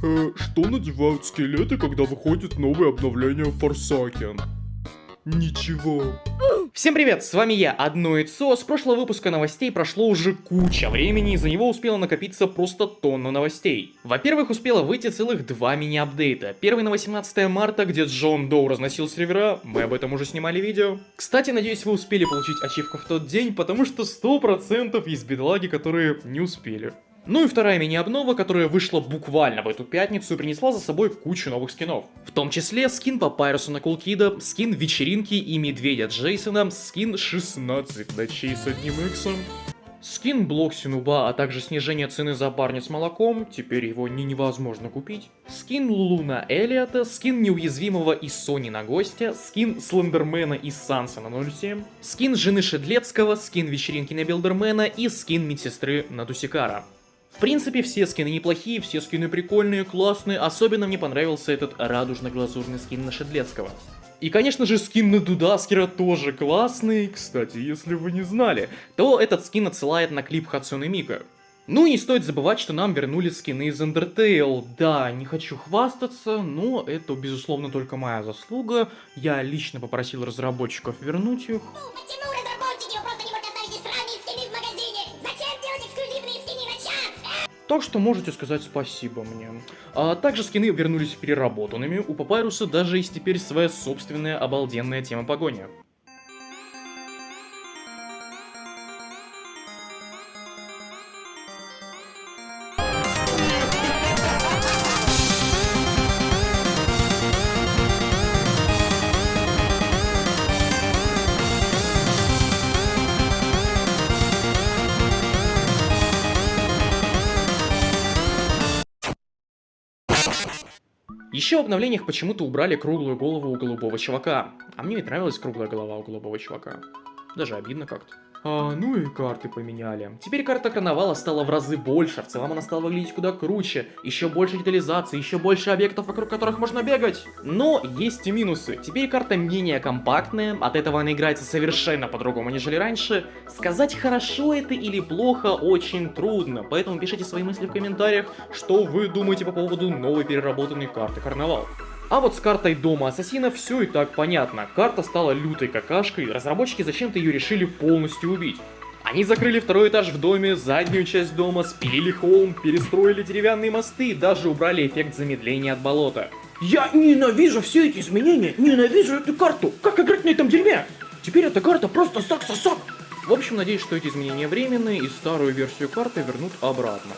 Что надевают скелеты, когда выходит новое обновление Forsaken? Ничего. Всем привет, с вами я, Одно Яйцо. С прошлого выпуска новостей прошло уже куча времени, и за него успело накопиться просто тонна новостей. Во-первых, успело выйти целых два мини-апдейта. Первый на 18 марта, где Джон Доу разносил сервера, мы об этом уже снимали видео. Кстати, надеюсь, вы успели получить ачивку в тот день, потому что 100% есть бедолаги, которые не успели. Ну и вторая мини-обнова, которая вышла буквально в эту пятницу и принесла за собой кучу новых скинов. В том числе скин Папайруса на Кулкида, скин Вечеринки и Медведя Джейсона, скин 16 ночей с одним иксом, скин Блокси Нуба, а также снижение цены за барни с молоком, теперь его невозможно купить, скин Луна Элиота, скин Неуязвимого и Сони на Гостя, скин Слендермена и Санса на 07, скин Жены Шедлецкого, скин Вечеринки на Билдермена и скин Медсестры на Дусикара. В принципе, все скины неплохие, все скины прикольные, классные, особенно мне понравился этот радужно-глазурный скин на Шедлецкого. И, конечно же, скин на Дудаскера тоже классный. Кстати, если вы не знали, то этот скин отсылает на клип Хацуне Мика. Ну и не стоит забывать, что нам вернули скины из Undertale. Да, не хочу хвастаться, но это, безусловно, только моя заслуга. Я лично попросил разработчиков вернуть их. Почему разработчики вы просто не могут оставить сраные скины в магазине? Зачем делать эксклюзивные скины на час? Так что можете сказать спасибо мне. А также скины вернулись переработанными, у Папайруса даже есть теперь своя собственная обалденная тема погони. Еще в обновлениях почему-то убрали круглую голову у голубого чувака. А мне ведь нравилась круглая голова у голубого чувака. Даже обидно как-то. Ну и карты поменяли. Теперь карта карнавала стала в разы больше, в целом она стала выглядеть куда круче. Еще больше детализации, еще больше объектов, вокруг которых можно бегать. Но есть и минусы. Теперь карта менее компактная, от этого она играется совершенно по-другому, нежели раньше. Сказать, хорошо это или плохо, очень трудно, поэтому пишите свои мысли в комментариях, что вы думаете по поводу новой переработанной карты карнавал. А вот с картой Дома Ассасина все и так понятно. Карта стала лютой какашкой, разработчики зачем-то ее решили полностью убить. Они закрыли второй этаж в доме, заднюю часть дома, спилили холм, перестроили деревянные мосты и даже убрали эффект замедления от болота. Я ненавижу все эти изменения, ненавижу эту карту, как играть на этом дерьме? Теперь эта карта просто сок-сосок. В общем, надеюсь, что эти изменения временные и старую версию карты вернут обратно.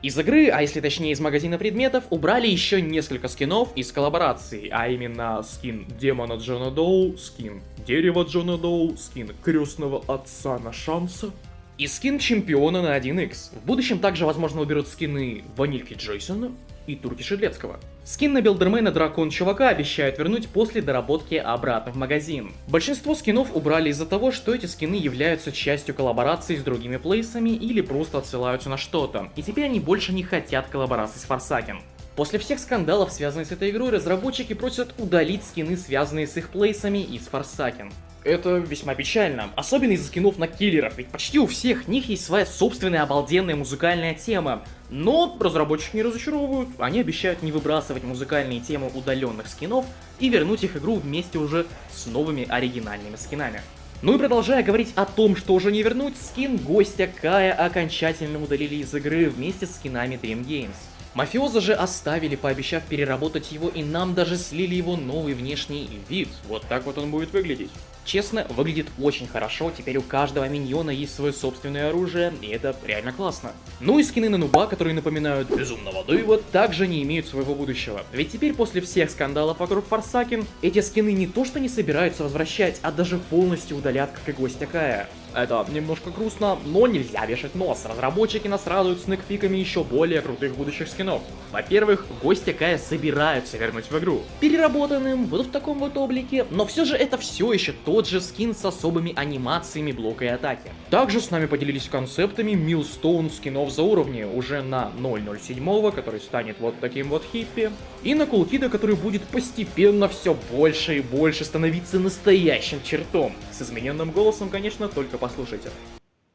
Из игры, а если точнее из магазина предметов, убрали еще несколько скинов из коллабораций, а именно скин Демона Джона Доу, скин Дерева Джона Доу, скин Крестного Отца на Шанса и скин Чемпиона на 1х. В будущем также, возможно, уберут скины Ванильки Джейсона и Турки Шедлецкого. Скин на Билдермена Дракон Чувака обещают вернуть после доработки обратно в магазин. Большинство скинов убрали из-за того, что эти скины являются частью коллаборации с другими плейсами или просто отсылаются на что-то, и теперь они больше не хотят коллаборации с Forsaken. После всех скандалов, связанных с этой игрой, разработчики просят удалить скины, связанные с их плейсами из Forsaken. Это весьма печально, особенно из-за скинов на киллеров, ведь почти у всех них есть своя собственная обалденная музыкальная тема. Но разработчики не разочаровывают, они обещают не выбрасывать музыкальные темы удаленных скинов и вернуть их игру вместе уже с новыми оригинальными скинами. Ну и продолжая говорить о том, что уже не вернуть, скин Гостя Кая окончательно удалили из игры вместе с скинами Dream Games. Мафиоза же оставили, пообещав переработать его, и нам даже слили его новый внешний вид. Вот так вот он будет выглядеть. Честно, выглядит очень хорошо, теперь у каждого миньона есть свое собственное оружие, и это реально классно. Ну и скины на Нуба, которые напоминают Безумного Дэйва, также не имеют своего будущего. Ведь теперь после всех скандалов вокруг Forsaken, эти скины не то что не собираются возвращать, а даже полностью удалят, как и Гостя Кая. Это немножко грустно, но нельзя вешать нос. Разработчики нас радуют снэкпиками еще более крутых будущих скинов. Во-первых, Гостя Кая собираются вернуть в игру. Переработанным, вот в таком вот облике, но все же это все еще тот же скин с особыми анимациями блока и атаки. Также с нами поделились концептами Милстоун скинов за уровни, уже на 007, который станет вот таким вот хиппи, и на Кулкида, который будет постепенно все больше и больше становиться настоящим чертом. С измененным голосом, конечно, только послушайте.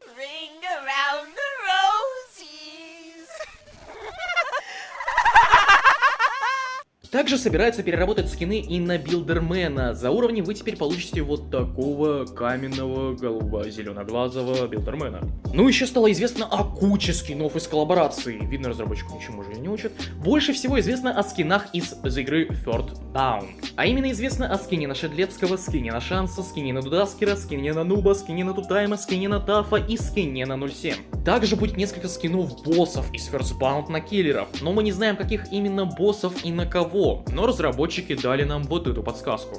Ring around the rosies. Также собирается переработать скины и на Билдермена. За уровни вы теперь получите вот такого каменного голубо-зеленоглазого Билдермена. Ну, еще стало известно о куче скинов из коллаборации. Видно, разработчиков ничему уже не учат. Больше всего известно о скинах из игры Third Down. А именно известно о скине на Шедлецкого, скине на Шанса, скине на Дудаскера, скине на Нуба, скине на Тутайма, скине на Тафа и скине на 07. Также будет несколько скинов боссов из Firstbound на киллеров, но мы не знаем, каких именно боссов и на кого, но разработчики дали нам вот эту подсказку.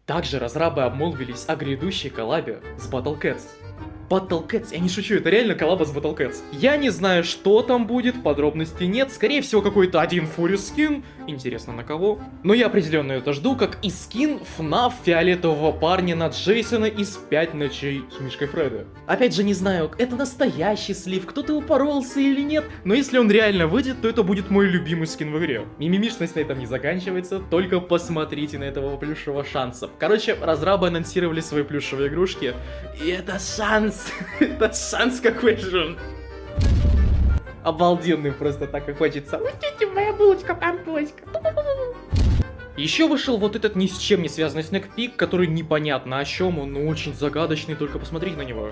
Также разрабы обмолвились о грядущей коллабе с Battle Cats. Battle Cats, я не шучу, это реально коллаба с Battle Cats. Я не знаю, что там будет, подробностей нет. Скорее всего, какой-то один Фурис скин. Интересно, на кого? Но я определенно это жду, как и скин FNAF фиолетового парня на Джейсона из 5 ночей с Мишкой Фредди. Опять же, не знаю, это настоящий слив, кто-то упоролся или нет. Но если он реально выйдет, то это будет мой любимый скин в игре. Мимимишность на этом не заканчивается, только посмотрите на этого плюшевого Шанса. Короче, разрабы анонсировали свои плюшевые игрушки. И это Шанс! Это Шанс какой же он! Обалденный, просто так и хочется. Учите, моя булочка, пампочка. Еще вышел вот этот ни с чем не связанный снэкпик, который непонятно о чем, он очень загадочный, только посмотрите на него.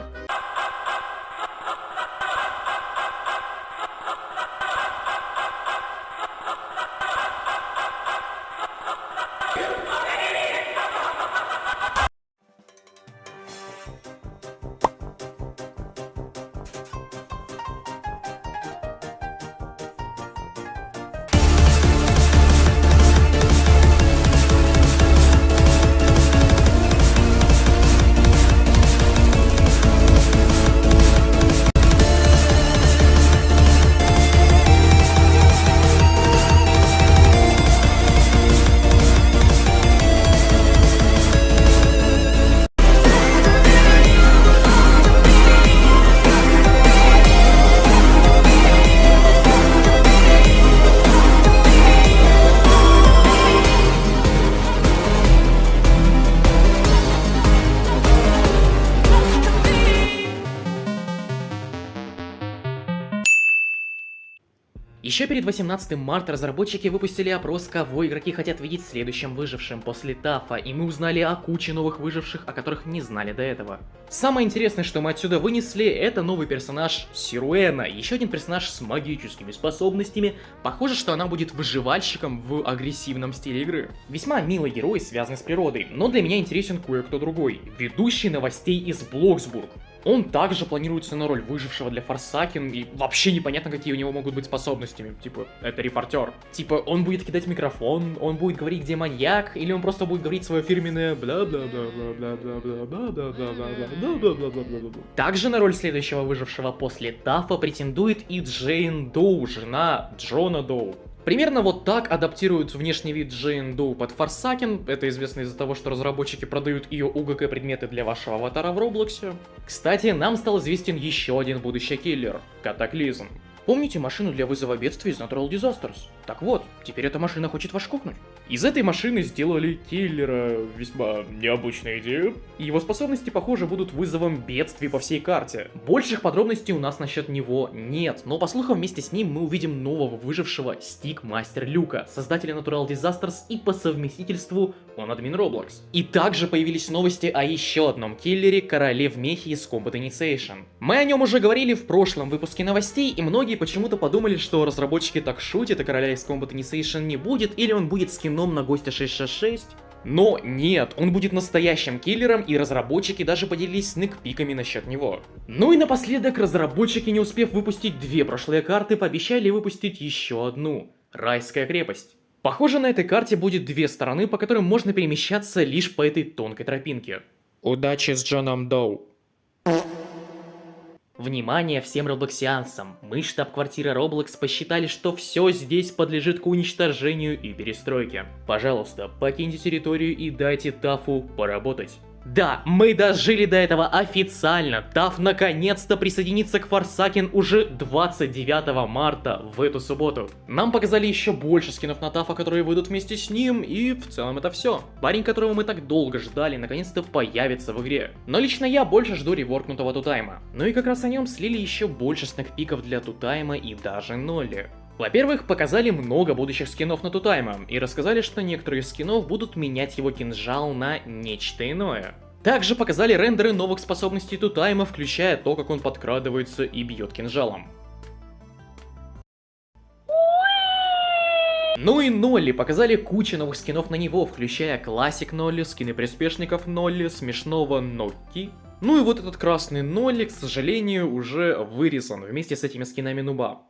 Еще перед 18 марта разработчики выпустили опрос, кого игроки хотят видеть следующим выжившим после Тафа, и мы узнали о куче новых выживших, о которых не знали до этого. Самое интересное, что мы отсюда вынесли, это новый персонаж Сируэна, еще один персонаж с магическими способностями. Похоже, что она будет выживальщиком в агрессивном стиле игры. Весьма милый герой, связанный с природой, но для меня интересен кое-кто другой. Ведущий новостей из Блоксбург. Он также планируется на роль выжившего для Форсакен, и вообще непонятно, какие у него могут быть способностями. Типа, это репортер. Типа, он будет кидать микрофон, он будет говорить, где маньяк, или он просто будет говорить свое фирменное бла-бла-бла-бла-бла-бла-бла-бла-бла-бла-бла-бла-бла-бла. Также на роль следующего выжившего после Тафа претендует и Джейн Доу, жена Джона Доу. Примерно вот так адаптируют внешний вид Джейн Доу под Форсакен. Это известно из-за того, что разработчики продают ее УГК предметы для вашего аватара в Роблоксе. Кстати, нам стал известен еще один будущий киллер — Катаклизм. Помните машину для вызова бедствий из Natural Disasters? Так вот, теперь эта машина хочет вас шкокнуть. Из этой машины сделали киллера, весьма необычная идея. И его способности, похоже, будут вызовом бедствий по всей карте. Больших подробностей у нас насчет него нет, но по слухам вместе с ним мы увидим нового выжившего Стик-мастер Люка, создателя Natural Disasters, и по совместительству он админ Roblox. И также появились новости о еще одном киллере, короле в мехе из Combat Initiation. Мы о нем уже говорили в прошлом выпуске новостей, и многие почему-то подумали, что разработчики так шутят, и короля из Combat Initiation не будет, или он будет скином на Гостя 666. Но нет, он будет настоящим киллером, и разработчики даже поделились сникпиками насчет него. Ну и напоследок, разработчики, не успев выпустить две прошлые карты, пообещали выпустить еще одну — Райская крепость. Похоже, на этой карте будет две стороны, по которым можно перемещаться лишь по этой тонкой тропинке. Удачи с Джоном Доу. Внимание всем роблоксианцам! Мы, штаб-квартира Roblox, посчитали, что все здесь подлежит к уничтожению и перестройке. Пожалуйста, покиньте территорию и дайте Тафу поработать. Да, мы дожили до этого официально. TAF наконец-то присоединится к Forsaken уже 29 марта, в эту субботу. Нам показали еще больше скинов на TAF, которые выйдут вместе с ним, и в целом это все. Парень, которого мы так долго ждали, наконец-то появится в игре. Но лично я больше жду реворкнутого Тутайма. Ну и как раз о нем слили еще больше снэкпиков для Тутайма и даже Нолли. Во-первых, показали много будущих скинов на Тутайма, и рассказали, что некоторые из скинов будут менять его кинжал на нечто иное. Также показали рендеры новых способностей Тутайма, включая то, как он подкрадывается и бьет кинжалом. Ну и Нолли, показали кучу новых скинов на него, включая классик Нолли, скины приспешников Нолли, смешного Нокки. Ну и вот этот красный Нолли, к сожалению, уже вырезан вместе с этими скинами нуба.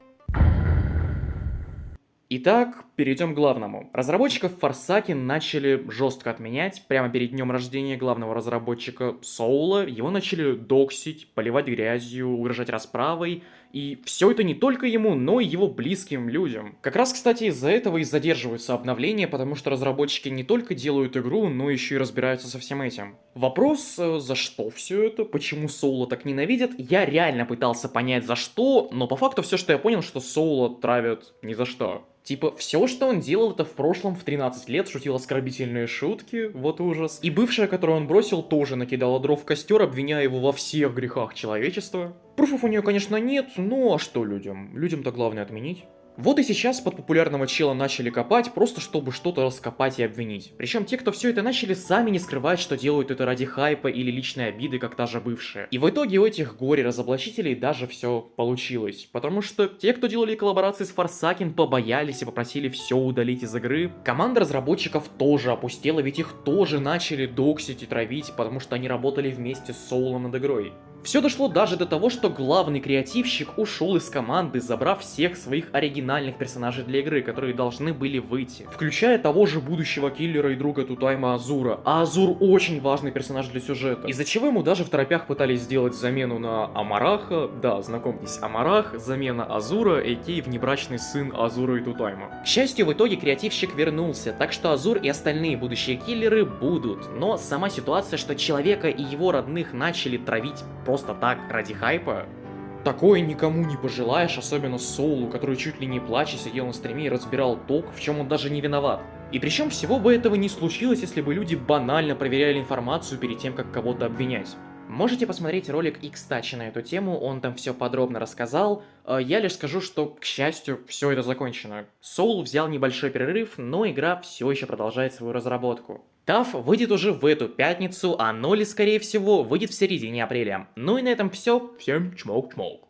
Итак, перейдем к главному. Разработчиков Forsaken начали жестко отменять. Прямо перед днем рождения главного разработчика Соула его начали доксить, поливать грязью, угрожать расправой. И все это не только ему, но и его близким людям. Как раз, кстати, из-за этого и задерживаются обновления, потому что разработчики не только делают игру, но еще и разбираются со всем этим. Вопрос, за что все это, почему Соула так ненавидят, я реально пытался понять за что, но по факту все, что я понял, что Соула травят ни за что. Типа, все, что он делал, это в прошлом в 13 лет шутил оскорбительные шутки, вот ужас. И бывшая, которую он бросил, тоже накидала дров в костер, обвиняя его во всех грехах человечества. Пруфов у нее, конечно, нет, ну а что людям? Людям-то главное отменить. Вот и сейчас под популярного чела начали копать, просто чтобы что-то раскопать и обвинить. Причем те, кто все это начали, сами не скрывать, что делают это ради хайпа или личной обиды, как та же бывшая. И в итоге у этих горе-разоблачителей даже все получилось. Потому что те, кто делали коллаборации с Forsaken, побоялись и попросили все удалить из игры. Команда разработчиков тоже опустела, ведь их тоже начали доксить и травить, потому что они работали вместе с Соулом над игрой. Все дошло даже до того, что главный креативщик ушел из команды, забрав всех своих оригинальных персонажей для игры, которые должны были выйти. Включая того же будущего киллера и друга Тутайма Азура. А Азур очень важный персонаж для сюжета. Из-за чего ему даже в торопях пытались сделать замену на Амараха. Да, знакомьтесь, Амарах, замена Азура, а.к.а. внебрачный сын Азура и Тутайма. К счастью, в итоге креативщик вернулся, так что Азур и остальные будущие киллеры будут. Но сама ситуация, что человека и его родных начали травить просто так, ради хайпа, такое никому не пожелаешь, особенно Соулу, который чуть ли не плача сидел на стриме и разбирал ток, в чем он даже не виноват. И причем всего бы этого не случилось, если бы люди банально проверяли информацию перед тем, как кого-то обвинять. Можете посмотреть ролик Xtouch на эту тему, он там все подробно рассказал. Я лишь скажу, что, к счастью, все это закончено. Соул взял небольшой перерыв, но игра все еще продолжает свою разработку. TAF выйдет уже в эту пятницу, а Нолли, скорее всего, выйдет в середине апреля. Ну и на этом все. Всем чмок-чмок.